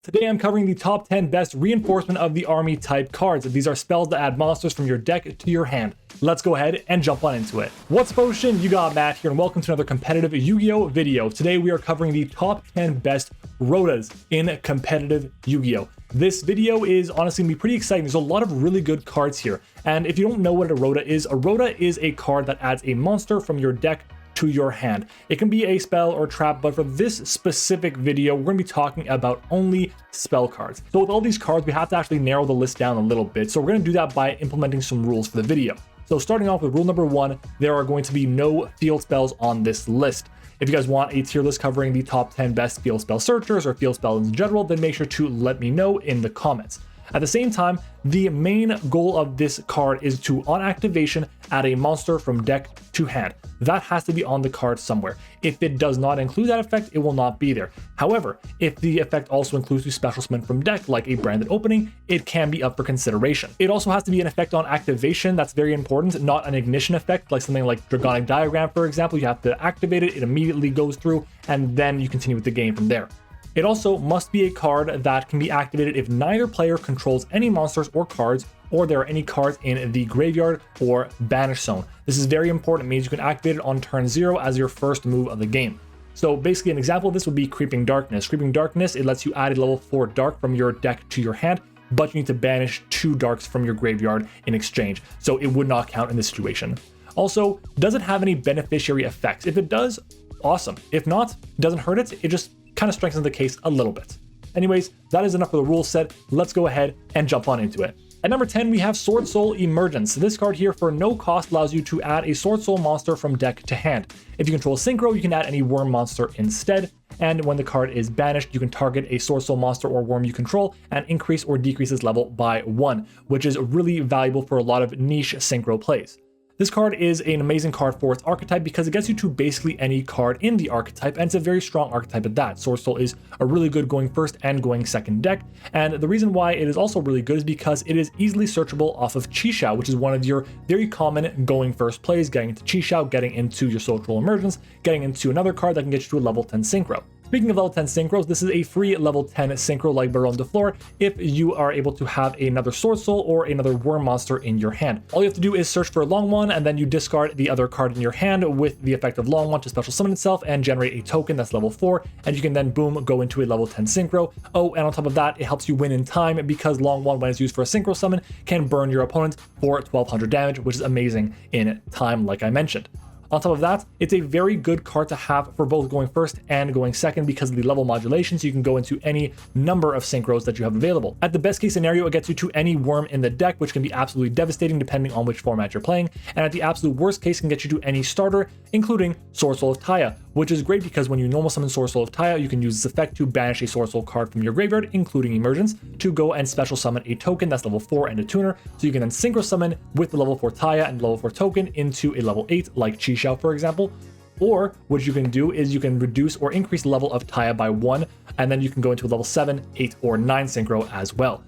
Today I'm covering the top 10 best reinforcement of the army type cards. These are spells that add monsters from your deck to your hand. Let's go ahead and jump on into it. What's potion? You got Matt here and welcome to another competitive Yu-Gi-Oh video. Today we are covering the top 10 best ROTAs in competitive Yu-Gi-Oh. This video is honestly gonna be pretty exciting. There's a lot of really good cards here. And if you don't know what a ROTA is a card that adds a monster from your deck to your hand. It can be a spell or trap, but for this specific video, we're gonna be talking about only spell cards. So with all these cards, we have to actually narrow the list down a little bit. So we're gonna do that by implementing some rules for the video. So starting off with rule number 1, there are going to be no field spells on this list. If you guys want a tier list covering the top 10 best field spell searchers or field spells in general, then make sure to let me know in the comments. At the same time, the main goal of this card is to, on activation, add a monster from deck to hand. That has to be on the card somewhere. If it does not include that effect, it will not be there. However, if the effect also includes the special summon from deck, like a branded opening, it can be up for consideration. It also has to be an effect on activation. That's very important, not an ignition effect, like something like Dragonic Diagram, for example. You have to activate it, it immediately goes through, and then you continue with the game from there. It also must be a card that can be activated if neither player controls any monsters or cards, or there are any cards in the graveyard or banish zone. This is very important. It means you can activate it on turn 0 as your first move of the game. So basically an example of this would be Creeping Darkness. Creeping Darkness, it lets you add a level 4 dark from your deck to your hand, but you need to banish 2 darks from your graveyard in exchange. So it would not count in this situation. Also, does it have any beneficiary effects? If it does, awesome. If not, it doesn't hurt it. It just kind of strengthens the case a little bit. Anyways, that is enough for the rule set. Let's go ahead and jump on into it. At number 10, we have Sword Soul Emergence. This card here for no cost allows you to add a Sword Soul monster from deck to hand. If you control Synchro, you can add any worm monster instead. And when the card is banished, you can target a Sword Soul monster or worm you control and increase or decrease its level by 1, which is really valuable for a lot of niche Synchro plays. This card is an amazing card for its archetype because it gets you to basically any card in the archetype, and it's a very strong archetype at that. Sword Soul is a really good going first and going second deck, and the reason why it is also really good is because it is easily searchable off of Yugioh, which is one of your very common going first plays, getting into Yugioh, getting into your Sword Soul Emergence, getting into another card that can get you to a level 10 Synchro. Speaking of level 10 synchros, this is a free level 10 synchro like Baron de Fleur if you are able to have another Sword Soul or another worm monster in your hand. All you have to do is search for a long one and then you discard the other card in your hand with the effect of long one to special summon itself and generate a token that's level 4, and you can then boom go into a level 10 synchro. Oh, and on top of that, it helps you win in time because long one, when it's used for a synchro summon, can burn your opponent for 1200 damage, which is amazing in time like I mentioned. On top of that, it's a very good card to have for both going first and going second because of the level modulation, so you can go into any number of synchros that you have available. At the best case scenario, it gets you to any worm in the deck, which can be absolutely devastating depending on which format you're playing, and at the absolute worst case, can get you to any starter, including Sword Soul of Taya, which is great because when you normal summon Sword Soul of Taya, you can use this effect to banish a Sword Soul card from your graveyard, including Emergence, to go and special summon a token that's level 4 and a tuner, so you can then synchro summon with the level 4 Taya and level 4 token into a level 8 like Yugioh, for example. Or what you can do is you can reduce or increase the level of Taya by 1, and then you can go into a level 7, 8, or 9 synchro as well.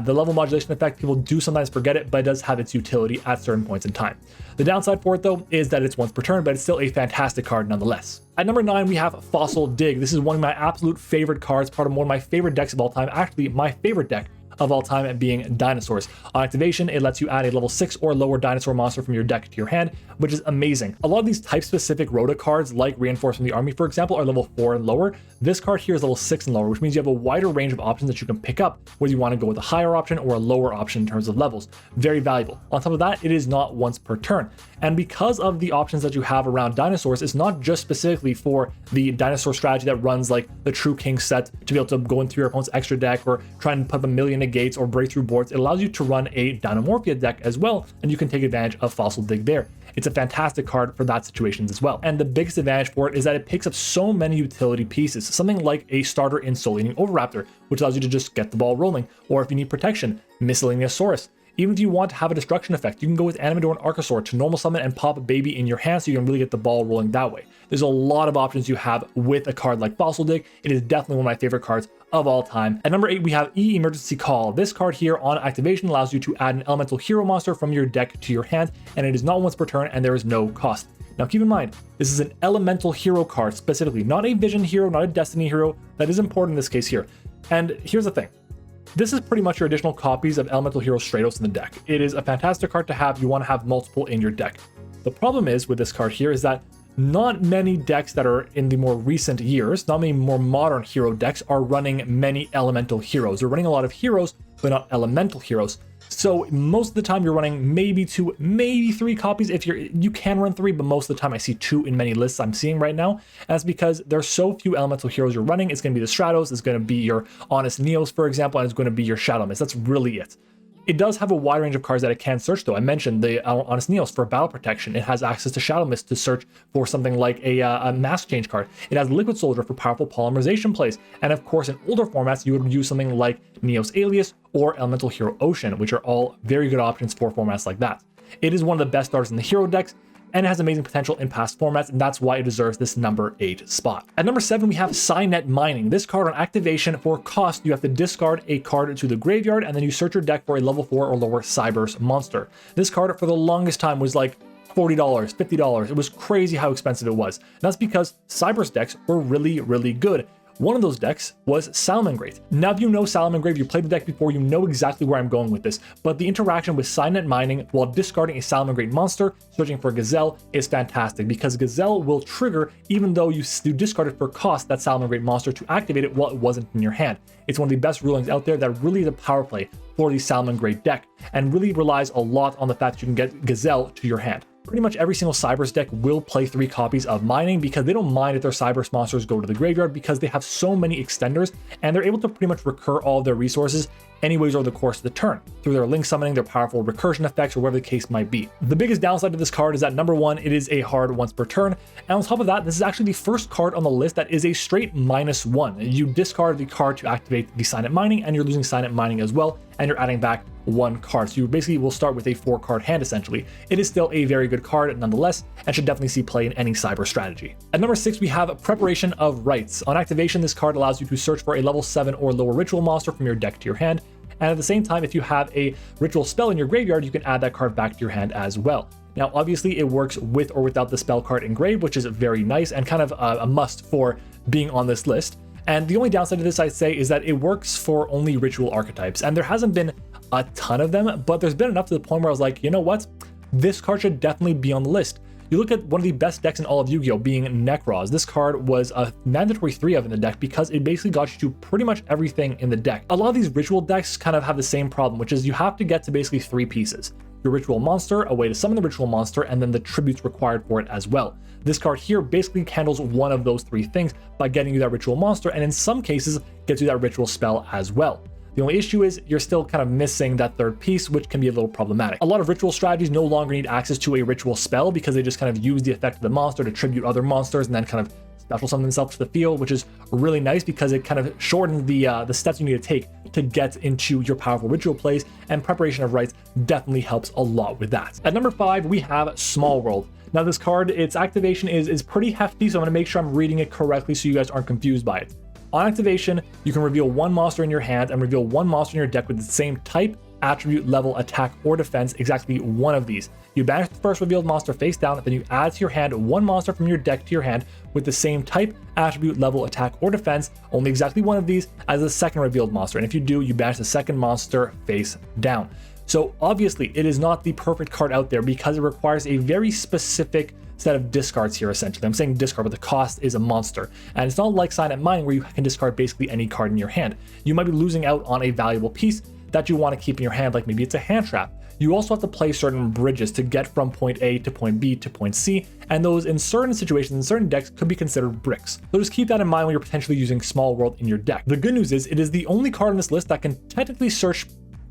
The level modulation effect, people do sometimes forget it, but it does have its utility at certain points in time. The downside for it though is that it's once per turn, but it's still a fantastic card nonetheless. At number 9, we have Fossil Dig. This is one of my absolute favorite cards, part of one of my favorite decks of all time, actually my favorite deck of all time being dinosaurs. On activation, it lets you add a level 6 or lower dinosaur monster from your deck to your hand, which is amazing. A lot of these type-specific ROTA cards, like Reinforced from the Army, for example, are level 4 and lower. This card here is level 6 and lower, which means you have a wider range of options that you can pick up, whether you want to go with a higher option or a lower option in terms of levels. Very valuable. On top of that, it is not once per turn. And because of the options that you have around dinosaurs, it's not just specifically for the dinosaur strategy that runs like the True King set to be able to go into your opponent's extra deck or try and put up a million negates or break through boards. It allows you to run a Dinomorphia deck as well, and you can take advantage of Fossil Dig there. It's a fantastic card for that situations as well. And the biggest advantage for it is that it picks up so many utility pieces, something like a starter in Soul Eating Oviraptor, which allows you to just get the ball rolling, or if you need protection, Miscellaneousaurus. Even if you want to have a destruction effect, you can go with Animador and Archosaur to normal summon and pop a baby in your hand so you can really get the ball rolling that way. There's a lot of options you have with a card like Fossil Dig. It is definitely one of my favorite cards of all time. At number 8, we have Emergency Call. This card here on activation allows you to add an elemental hero monster from your deck to your hand, and it is not once per turn and there is no cost. Now keep in mind, this is an elemental hero card specifically, not a vision hero, not a destiny hero. That is important in this case here. And here's the thing. This is pretty much your additional copies of Elemental Hero Stratos in the deck. It is a fantastic card to have. You want to have multiple in your deck. The problem is with this card here is that not many decks that are in the more recent years, not many more modern hero decks are running many elemental heroes. They're running a lot of heroes, but not elemental heroes. So most of the time you're running maybe 2, maybe 3 copies. If you can run 3, but most of the time I see 2 in many lists I'm seeing right now. And that's because there's so few elemental heroes you're running. It's going to be the Stratos, it's going to be your Honest Neos, for example, and it's going to be your Shadow Mist. That's really it. It does have a wide range of cards that it can search, though. I mentioned the Honest Neos for battle protection. It has access to Shadow Mist to search for something like a mask change card. It has Liquid Soldier for powerful polymerization plays. And of course, in older formats, you would use something like Neos Alias or Elemental Hero Ocean, which are all very good options for formats like that. It is one of the best starters in the hero decks, and it has amazing potential in past formats, and that's why it deserves this number 8 spot. At number 7, we have Signet Mining. This card on activation for cost, you have to discard a card to the graveyard, and then you search your deck for a level 4 or lower Cyberse monster. This card for the longest time was like $40, $50. It was crazy how expensive it was. And that's because Cyberse decks were really, really good. One of those decks was Salamangreat. Now, if you know Salamangreat, you played the deck before, you know exactly where I'm going with this, but the interaction with Signet Mining while discarding a Salamangreat monster, searching for Gazelle, is fantastic because Gazelle will trigger even though you discard it for cost, that Salamangreat monster, to activate it while it wasn't in your hand. It's one of the best rulings out there that really is a power play for the Salamangreat deck and really relies a lot on the fact that you can get Gazelle to your hand. Pretty much every single Cyberse deck will play 3 copies of Mining because they don't mind if their Cyberse monsters go to the graveyard because they have so many extenders and they're able to pretty much recur all of their resources anyways over the course of the turn through their link summoning, their powerful recursion effects, or whatever the case might be. The biggest downside to this card is that number 1, it is a hard once per turn, and on top of that, this is actually the first card on the list that is a straight -1. You discard the card to activate the Signet Mining, and you're losing Signet Mining as well, and you're adding back 1 card. So you basically will start with a 4-card hand essentially. It is still a very good card nonetheless, and should definitely see play in any Cyber strategy. At number 6, we have Preparation of Rites. On activation, this card allows you to search for a level 7 or lower ritual monster from your deck to your hand. And at the same time, if you have a ritual spell in your graveyard, you can add that card back to your hand as well. Now, obviously, it works with or without the spell card engraved, which is very nice and kind of a must for being on this list. And the only downside to this, I'd say, is that it works for only ritual archetypes. And there hasn't been a ton of them, but there's been enough to the point where I was like, you know what? This card should definitely be on the list. You look at one of the best decks in all of Yu-Gi-Oh! Being Necroz. This card was a mandatory 3 of in the deck because it basically got you to pretty much everything in the deck. A lot of these ritual decks kind of have the same problem, which is you have to get to basically 3 pieces. Your ritual monster, a way to summon the ritual monster, and then the tributes required for it as well. This card here basically handles one of those 3 things by getting you that ritual monster, and in some cases gets you that ritual spell as well. The only issue is you're still kind of missing that 3rd piece, which can be a little problematic. A lot of ritual strategies no longer need access to a ritual spell because they just kind of use the effect of the monster to tribute other monsters and then kind of special summon themselves to the field, which is really nice because it kind of shortens the steps you need to take to get into your powerful ritual plays, and Preparation of Rites definitely helps a lot with that. At number 5, we have Small World. Now this card, its activation is pretty hefty, so I'm going to make sure I'm reading it correctly so you guys aren't confused by it. On activation, you can reveal 1 monster in your hand and reveal 1 monster in your deck with the same type, attribute, level, attack, or defense, exactly 1 of these. You banish the first revealed monster face down, then you add to your hand 1 monster from your deck to your hand with the same type, attribute, level, attack, or defense, only exactly 1 of these, as the second revealed monster. And if you do, you banish the second monster face down. So obviously, it is not the perfect card out there because it requires a very specific set of discards here, essentially. I'm saying discard, but the cost is a monster. And it's not like Signet Mining where you can discard basically any card in your hand. You might be losing out on a valuable piece that you want to keep in your hand, like maybe it's a hand trap. You also have to play certain bridges to get from point A to point B to point C, and those in certain situations, in certain decks, could be considered bricks. So just keep that in mind when you're potentially using Small World in your deck. The good news is it is the only card on this list that can technically search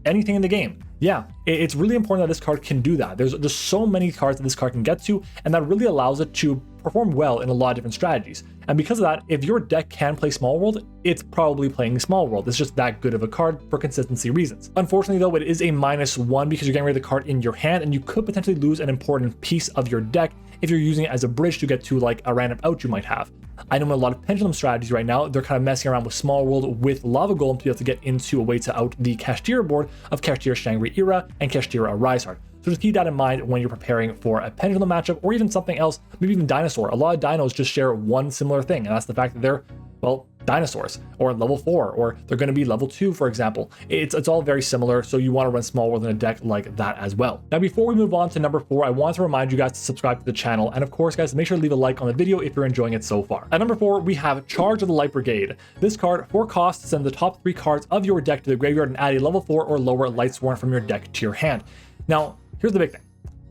anything in the game. Yeah, it's really important that this card can do that. There's so many cards that this card can get to, and that really allows it to perform well in a lot of different strategies. And because of that, if your deck can play Small World, it's probably playing Small World. It's just that good of a card for consistency reasons. Unfortunately though, it is a -1 because you're getting rid of the card in your hand, and you could potentially lose an important piece of your deck if you're using it as a bridge to get to like a random out you might have. I know in a lot of pendulum strategies right now, they're kind of messing around with Small World with Lava Golem to be able to get into a way to out the Kashtira board of Kashtira Shangri-Ira and Kashtira Arisehard. So just keep that in mind when you're preparing for a pendulum matchup or even something else, maybe even Dinosaur. A lot of dinos just share one similar thing, and that's the fact that they're, well, dinosaurs, or level 4, or they're going to be level 2, for example. It's all very similar, so you want to run small world in a deck like that as well. Now, before we move on to number 4, I want to remind you guys to subscribe to the channel, and of course, guys, make sure to leave a like on the video if you're enjoying it so far. At number 4, we have Charge of the Light Brigade. This card, 4 costs, send the top 3 cards of your deck to the graveyard and add a level 4 or lower Lightsworn from your deck to your hand. Now, here's the big thing.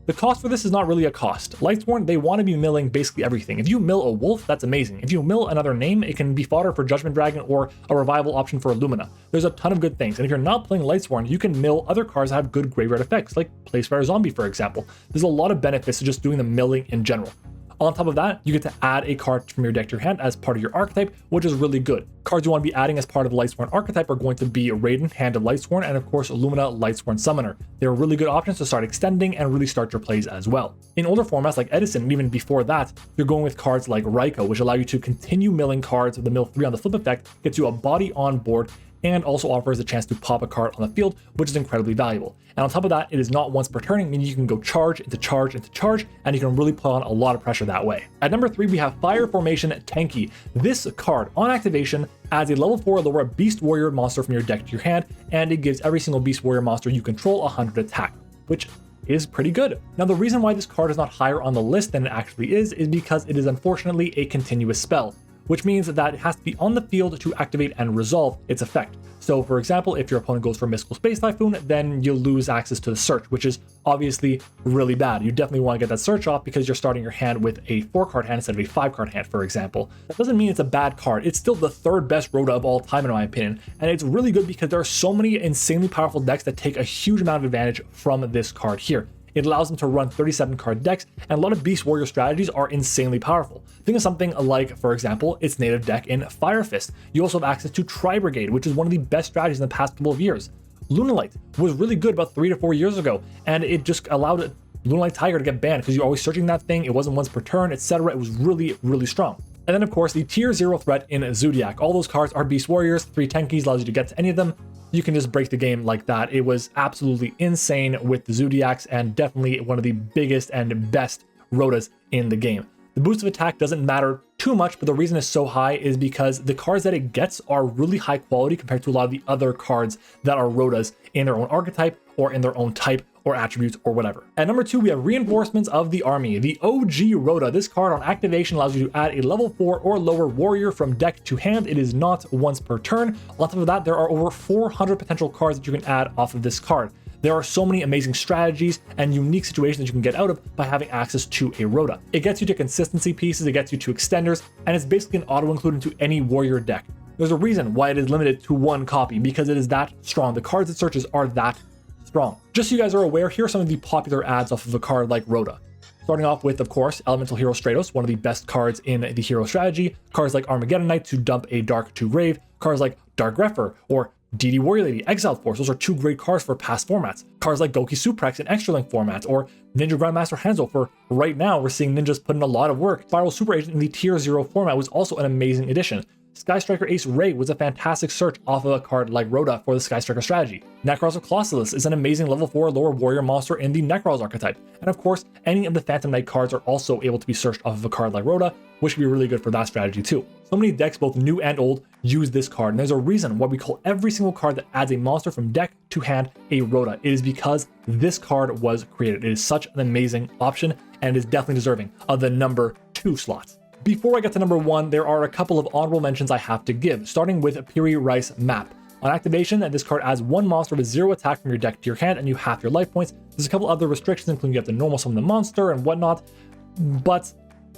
The cost for this is not really a cost. Lightsworn, they want to be milling basically everything. If you mill a wolf, that's amazing. If you mill another name, it can be fodder for Judgment Dragon or a revival option for Illumina. There's a ton of good things. And if you're not playing Lightsworn, you can mill other cards that have good graveyard effects, like Placefire Zombie, for example. There's a lot of benefits to just doing the milling in general. On top of that, you get to add a card from your deck to your hand as part of your archetype, which is really good. Cards you want to be adding as part of the Lightsworn archetype are going to be Raiden, Hand of Lightsworn, and of course Illumina, Lightsworn Summoner. They're really good options to start extending and really start your plays as well. In older formats like Edison, and even before that, you're going with cards like Raikou, which allow you to continue milling cards with the mill 3 on the flip effect, gets you a body on board, and also offers a chance to pop a card on the field, which is incredibly valuable. And on top of that, it is not once per turning, meaning you can go charge into charge into charge, and you can really put on a lot of pressure that way. At number 3, we have Fire Formation Tenki. This card, on activation, adds a level 4 lower Beast Warrior monster from your deck to your hand, and it gives every single Beast Warrior monster you control 100 attack, which is pretty good. Now, the reason why this card is not higher on the list than it actually is because it is unfortunately a continuous spell, which means that it has to be on the field to activate and resolve its effect. So for example, if your opponent goes for Mystical Space Typhoon, then you'll lose access to the search, which is obviously really bad. You definitely want to get that search off because you're starting your hand with a 4-card hand instead of a 5-card hand, for example. That doesn't mean it's a bad card. It's still the 3rd best ROTA of all time, in my opinion. And it's really good because there are so many insanely powerful decks that take a huge amount of advantage from this card here. It allows them to run 37 card decks, and a lot of Beast Warrior strategies are insanely powerful. Think of something like, for example, its native deck in Fire Fist. You also have access to Tri Brigade, which is one of the best strategies in the past couple of years. Lunalight was really good about 3 to 4 years ago, and it just allowed Lunalight Tiger to get banned because you're always searching that thing, it wasn't once per turn, etc. It was really, really strong. And then of course the tier 0 threat in Zodiac. All those cards are Beast Warriors, 3 Tenkis allows you to get to any of them. You can just break the game like that. It was absolutely insane with the Zodiacs and definitely one of the biggest and best ROTAs in the game. The boost of attack doesn't matter too much, but the reason it's so high is because the cards that it gets are really high quality compared to a lot of the other cards that are ROTAs in their own archetype or in their own type or attributes or whatever. At number 2, we have Reinforcements of the Army. The OG ROTA. This card on activation allows you to add a level 4 or lower warrior from deck to hand. It is not once per turn. On top of that, there are over 400 potential cards that you can add off of this card. There are so many amazing strategies and unique situations that you can get out of by having access to a ROTA. It gets you to consistency pieces, it gets you to extenders, and it's basically an auto-include into any warrior deck. There's a reason why it is limited to 1 copy, because it is that strong. The cards it searches are that strong. Just so you guys are aware, here are some of the popular ads off of a card like ROTA. Starting off with, of course, Elemental Hero Stratos, one of the best cards in the hero strategy. Cards like Armageddon Knight to dump a Dark to Grave. Cards like Dark Greffer or DD Warrior Lady, Exiled Force. Those are 2 great cards for past formats. Cards like Goki Suprex in Extra Link formats, or Ninja Grandmaster Hanzo for right now, we're seeing ninjas put in a lot of work. Spiral Super Agent in the tier 0 format was also an amazing addition. Sky Striker Ace Ray was a fantastic search off of a card like ROTA for the Sky Striker strategy. Nekroz of Colossus is an amazing level 4 lower warrior monster in the Nekroz archetype. And of course, any of the Phantom Knight cards are also able to be searched off of a card like ROTA, which would be really good for that strategy too. So many decks, both new and old, use this card, and there's a reason why we call every single card that adds a monster from deck to hand a ROTA. It is because this card was created. It is such an amazing option, and it is definitely deserving of the number 2 slots. Before I get to number 1, there are a couple of honorable mentions I have to give, starting with Piri Rice Map. On activation, this card adds 1 monster with 0 attack from your deck to your hand, and you half your life points. There's a couple other restrictions, including you have to normal summon the monster and whatnot, but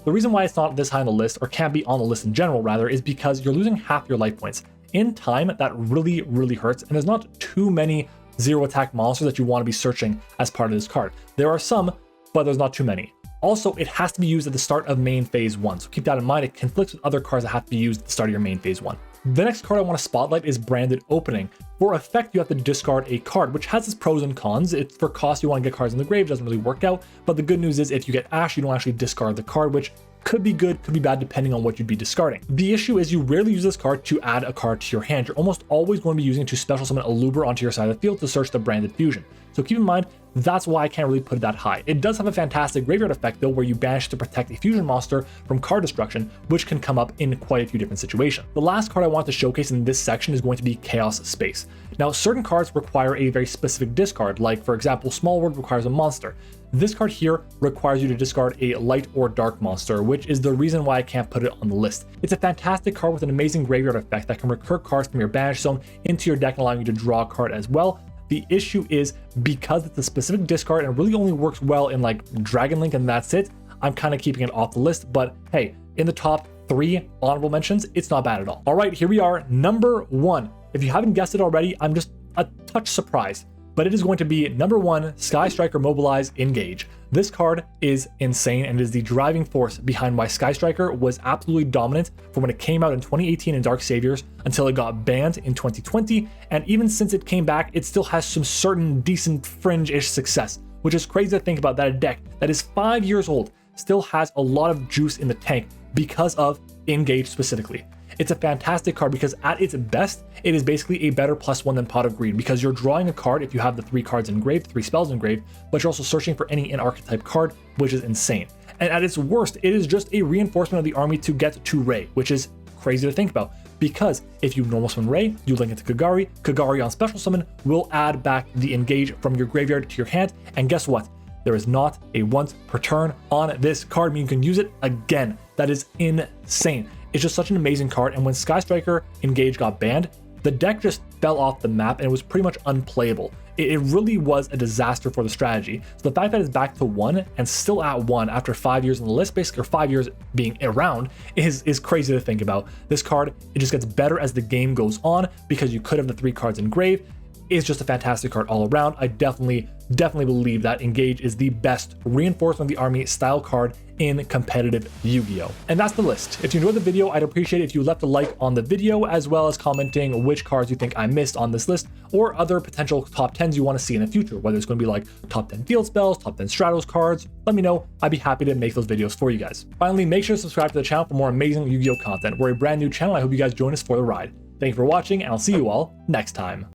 the reason why it's not this high on the list, or can't be on the list in general rather, is because you're losing half your life points. In time, that really, really hurts, and there's not too many 0 attack monsters that you want to be searching as part of this card. There are some, but there's not too many. Also, it has to be used at the start of main phase 1, so keep that in mind. It conflicts with other cards that have to be used at the start of your main phase 1. The next card I want to spotlight is Branded Opening. For effect, you have to discard a card, which has its pros and cons. It's for cost, you want to get cards in the grave, doesn't really work out, but the good news is if you get Ash, you don't actually discard the card, which could be good, could be bad, depending on what you'd be discarding. The issue is you rarely use this card to add a card to your hand. You're almost always going to be using it to special summon a Luber onto your side of the field to search the branded fusion. So keep in mind, that's why I can't really put it that high. It does have a fantastic graveyard effect though, where you banish to protect a fusion monster from card destruction, which can come up in quite a few different situations. The last card I want to showcase in this section is going to be Chaos Space. Now, certain cards require a very specific discard, like for example, Small World requires a monster. This card here requires you to discard a light or dark monster, which is the reason why I can't put it on the list. It's a fantastic card with an amazing graveyard effect that can recur cards from your banish zone into your deck, allowing you to draw a card as well. The issue is, because it's a specific discard and really only works well in like Dragon Link and that's it, I'm kind of keeping it off the list, but hey, in the top 3 honorable mentions, it's not bad at all. All right, here we are, number 1. If you haven't guessed it already, I'm just a touch surprised, but it is going to be number 1, Sky Striker Mobilize Engage. This card is insane and is the driving force behind why Sky Striker was absolutely dominant from when it came out in 2018 in Dark Saviors until it got banned in 2020, and even since it came back, it still has some certain decent fringe-ish success, which is crazy to think about that a deck that is 5 years old still has a lot of juice in the tank because of Engage specifically. It's a fantastic card because at its best, it is basically a better +1 than Pot of Greed, because you're drawing a card if you have the 3 cards engraved, 3 spells engraved, but you're also searching for any in-archetype card, which is insane. And at its worst, it is just a reinforcement of the army to get to Ray, which is crazy to think about, because if you normal summon Ray, you link it to Kagari, Kagari on special summon will add back the Engage from your graveyard to your hand, and guess what? There is not a once per turn on this card, meaning you can use it again. That is insane. It's just such an amazing card, and when Sky Striker Engage got banned, the deck just fell off the map and it was pretty much unplayable. It really was a disaster for the strategy. So the fact that it's back to 1 and still at 1 after 5 years on the list, basically, or 5 years being around, is crazy to think about. This card, it just gets better as the game goes on because you could have the 3 cards engraved. It's just a fantastic card all around. I definitely believe that Engage is the best reinforcement of the army style card in competitive Yu-Gi-Oh! And that's the list. If you enjoyed the video, I'd appreciate it if you left a like on the video, as well as commenting which cards you think I missed on this list, or other potential top 10s you want to see in the future, whether it's going to be like top 10 field spells, top 10 Stratos cards. Let me know. I'd be happy to make those videos for you guys. Finally, make sure to subscribe to the channel for more amazing Yu-Gi-Oh! Content. We're a brand new channel. I hope you guys join us for the ride. Thank you for watching, and I'll see you all next time.